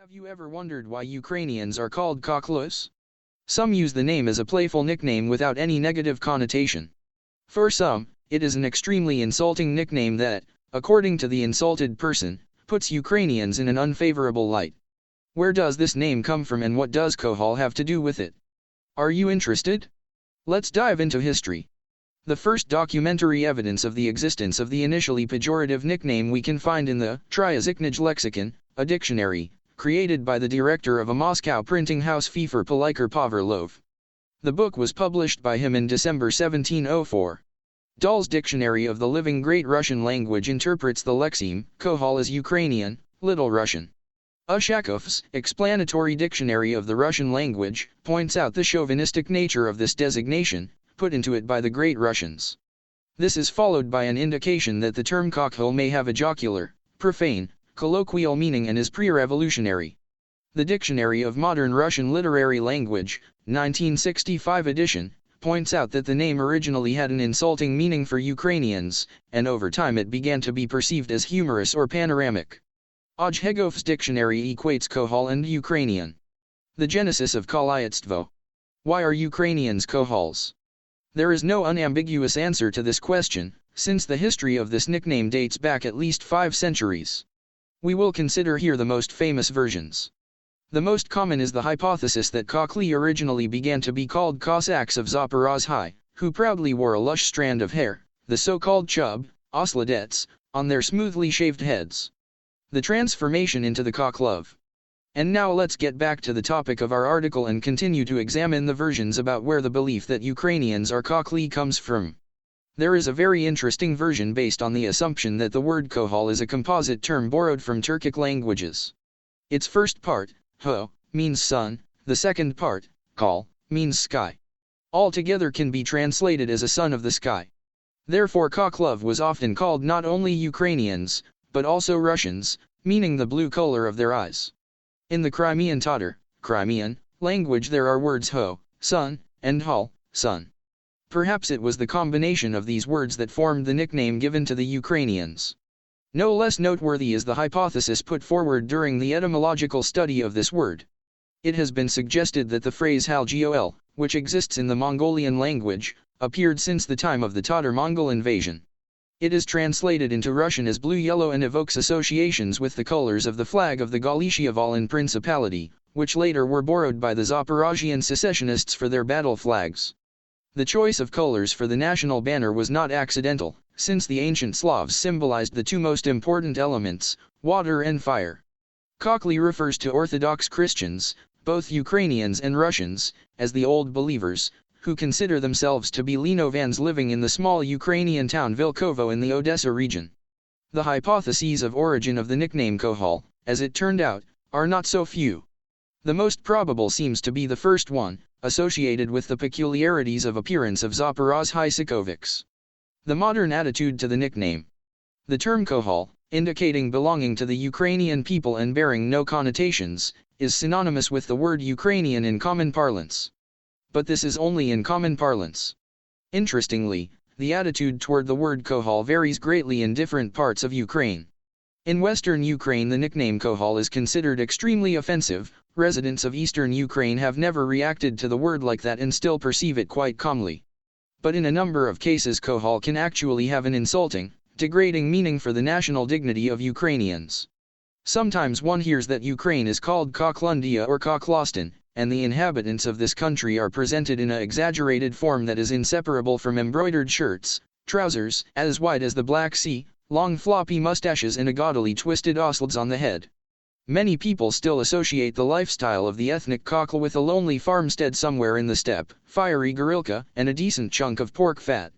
Have you ever wondered why Ukrainians are called Khohol? Some use the name as a playful nickname without any negative connotation. For some, it is an extremely insulting nickname that, according to the insulted person, puts Ukrainians in an unfavorable light. Where does this name come from and what does Khohol have to do with it? Are you interested? Let's dive into history. The first documentary evidence of the existence of the initially pejorative nickname we can find in the Triязыкный lexicon, a dictionary, created by the director of a Moscow printing house Fefer Poliker Poverlov. The book was published by him in December 1704. Dahl's Dictionary of the Living Great Russian Language interprets the lexeme, Khohol as Ukrainian, Little Russian. Ushakov's Explanatory Dictionary of the Russian Language points out the chauvinistic nature of this designation, put into it by the Great Russians. This is followed by an indication that the term Khohol may have a jocular, profane, colloquial meaning and is pre-revolutionary. The Dictionary of Modern Russian Literary Language, 1965 edition, points out that the name originally had an insulting meaning for Ukrainians, and over time it began to be perceived as humorous or panoramic. Ojhegov's dictionary equates Khohol and Ukrainian. The genesis of Kholyatstvo. Why are Ukrainians Khohols? There is no unambiguous answer to this question, since the history of this nickname dates back at least 5 centuries. We will consider here the most famous versions. The most common is the hypothesis that Khohli originally began to be called Cossacks of Zaporozhye, who proudly wore a lush strand of hair, the so-called chub, osladets, on their smoothly shaved heads. The transformation into the Khohlov. And now let's get back to the topic of our article and continue to examine the versions about where the belief that Ukrainians are Khohli comes from. There is a very interesting version based on the assumption that the word Khohol is a composite term borrowed from Turkic languages. Its first part, ho, means sun, the second part, kol, means sky. Altogether can be translated as a son of the sky. Therefore Khohlov was often called not only Ukrainians, but also Russians, meaning the blue color of their eyes. In the Crimean Tatar, Crimean, language there are words ho, sun, and hol, sun. Perhaps it was the combination of these words that formed the nickname given to the Ukrainians. No less noteworthy is the hypothesis put forward during the etymological study of this word. It has been suggested that the phrase Halgol, which exists in the Mongolian language, appeared since the time of the Tatar-Mongol invasion. It is translated into Russian as blue-yellow and evokes associations with the colors of the flag of the Galicia Volyn Principality, which later were borrowed by the Zaporozhian secessionists for their battle flags. The choice of colors for the national banner was not accidental, since the ancient Slavs symbolized the two most important elements, water and fire. Khohli refers to Orthodox Christians, both Ukrainians and Russians, as the Old Believers, who consider themselves to be Linovans living in the small Ukrainian town Vilkovo in the Odessa region. The hypotheses of origin of the nickname Khohol, as it turned out, are not so few. The most probable seems to be the first one, associated with the peculiarities of appearance of Zaporozhye Sikoviks. The modern attitude to the nickname. The term Khohol, indicating belonging to the Ukrainian people and bearing no connotations, is synonymous with the word Ukrainian in common parlance. But this is only in common parlance. Interestingly, the attitude toward the word Khohol varies greatly in different parts of Ukraine. In western Ukraine the nickname Khohol is considered extremely offensive. Residents of eastern Ukraine have never reacted to the word like that and still perceive it quite calmly. But in a number of cases Khohol can actually have an insulting, degrading meaning for the national dignity of Ukrainians. Sometimes one hears that Ukraine is called Khokhlundia or Khokhlostan, and the inhabitants of this country are presented in an exaggerated form that is inseparable from embroidered shirts, trousers as wide as the Black Sea, long floppy mustaches and a gaudily twisted oslads on the head. Many people still associate the lifestyle of the ethnic Khokhol with a lonely farmstead somewhere in the steppe, fiery gorilka, and a decent chunk of pork fat.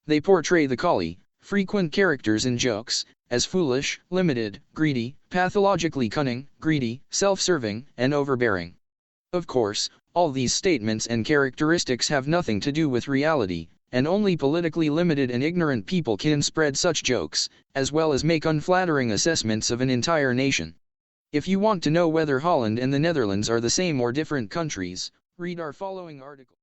They portray the Kholi, frequent characters in jokes, as foolish, limited, greedy, pathologically cunning, greedy, self-serving, and overbearing. Of course, all these statements and characteristics have nothing to do with reality, and only politically limited and ignorant people can spread such jokes, as well as make unflattering assessments of an entire nation. If you want to know whether Holland and the Netherlands are the same or different countries, read our following article.